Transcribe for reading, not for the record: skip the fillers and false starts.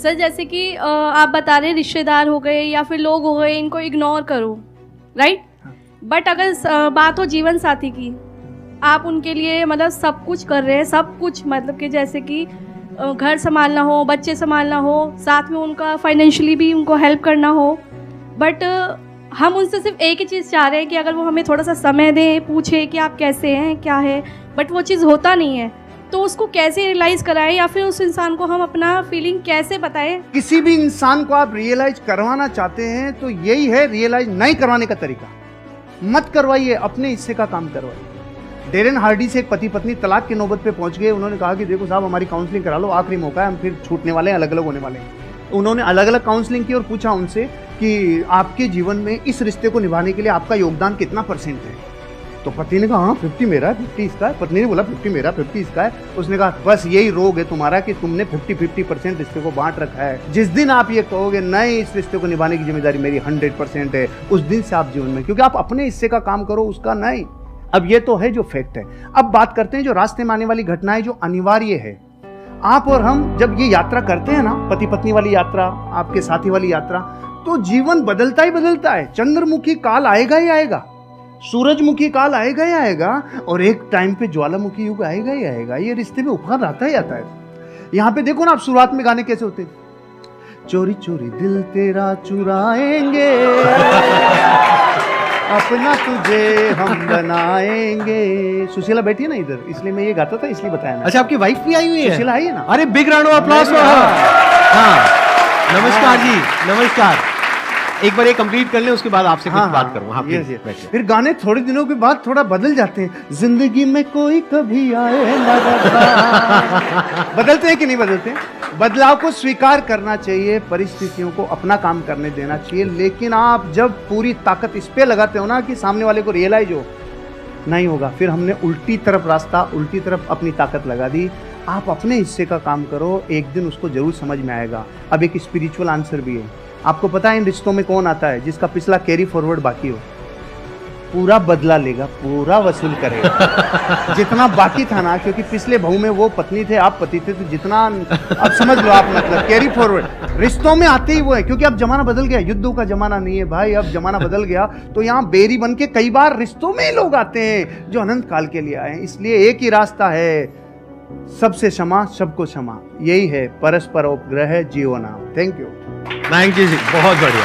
Sir जैसे कि आप बता रहे रिश्तेदार हो गए या फिर लोग हो गए, इनको इग्नोर करो, राइट। बट अगर बात हो जीवन साथी की, आप उनके लिए मतलब सब कुछ कर रहे हैं, सब कुछ मतलब कि जैसे कि घर संभालना हो, बच्चे संभालना हो, साथ में उनका फाइनेंशियली भी उनको हेल्प करना हो, बट हम उनसे सिर्फ एक ही चीज़ चाह रहे हैं कि अगर वो हमें थोड़ा सा समय दें, पूछे कि आप कैसे हैं, क्या है, बट वो चीज़ होता नहीं है। तो उसको कैसे रियलाइज़ कराएं या फिर उस इंसान को हम अपना फीलिंग कैसे बताएं? किसी भी इंसान को आप रियलाइज करवाना चाहते हैं तो यही है रियलाइज नहीं करवाने का तरीका। मत करवाइए, अपने हिस्से का काम करवाइए। डेरेन हार्डी से एक पति पत्नी तलाक की नौबत पे पहुंच गए। उन्होंने कहा कि देखो साहब, हमारी काउंसलिंग करा लो, आखिरी मौका है, हम फिर छूटने वाले हैं, अलग अलग होने वाले हैं। उन्होंने अलग अलग काउंसलिंग की और पूछा उनसे कि आपके जीवन में इस रिश्ते को निभाने के लिए आपका योगदान कितना % है। तो पति ने कहा हाँ 50 मेरा है, 50 इसका है। पत्नी ने बोला 50 मेरा, 50 इसका है। उसने कहा बस यही रोग है तुम्हारा कि तुमने 50-50% रिश्ते को बांट रखा है। जिस दिन आप ये कहोगे नहीं, इस रिश्ते को निभाने की जिम्मेदारी मेरी 100% है, उस दिन से आप जीवन में, क्योंकि आप अपने हिस्से का काम करो, उसका नहीं। अब ये तो है जो फैक्ट है। अब बात करते हैं जो रास्ते में आने वाली घटनाएं जो अनिवार्य है। आप और हम जब ये यात्रा करते हैं ना, पति पत्नी वाली यात्रा, आपके साथी वाली यात्रा, तो जीवन बदलता ही बदलता है। चंद्रमुखी काल आएगा ही आएगा, सूरजमुखी काल आएगा ही आएगा, और एक टाइम पे ज्वालामुखी युग आएगा ही आएगा। ये रिश्ते में उपहार आता ही आता है। यहाँ पे देखो ना, आप शुरुआत में गाने कैसे होते हैं, चोरी चोरी दिल तेरा चुराएंगे अपना तुझे हम बनाएंगे। सुशीला बैठी है ना इधर, इसलिए मैं ये गाता था, इसलिए बताया ना। अच्छा, आपकी वाइफ भी आई हुई है? सुशीला आई है ना। अरे बिग राउंड ऑफ अप्लॉज। हाँ, नमस्कार जी, नमस्कार। एक बार ये कंप्लीट कर लें, उसके बाद आपसे कुछ बात करूंगा। हाँ, फिर गाने थोड़े दिनों के बाद थोड़ा बदल जाते हैं। जिंदगी में कोई कभी आए ना रखा। बदलते हैं कि नहीं बदलते? बदलाव को स्वीकार करना चाहिए, परिस्थितियों को अपना काम करने देना चाहिए। लेकिन आप जब पूरी ताकत इस पे लगाते हो ना कि सामने वाले को रियलाइज हो, नहीं होगा, फिर हमने उल्टी तरफ रास्ता, उल्टी तरफ अपनी ताकत लगा दी। आप अपने हिस्से का काम करो, एक दिन उसको जरूर समझ में आएगा। अब एक स्पिरिचुअल आंसर भी है। आपको पता है इन रिश्तों में कौन आता है? जिसका पिछला कैरी फॉरवर्ड बाकी हो, पूरा बदला लेगा, पूरा वसूल करेगा जितना बाकी था ना। क्योंकि पिछले बहू में वो पत्नी थे, आप पति थे, तो जितना अब समझ लो आप, मतलब कैरी फॉरवर्ड रिश्तों में आते ही वो है। क्योंकि अब जमाना बदल गया, युद्धों का जमाना नहीं है भाई, अब जमाना बदल गया। तो यहाँ बेरी बन के कई बार रिश्तों में लोग आते हैं जो अनंत काल के लिए आए। इसलिए एक ही रास्ता है, सबसे क्षमा, सबको क्षमा। यही है परस्पर उपग्रह जीवो नाम। थैंक यू जी, बहुत बढ़िया।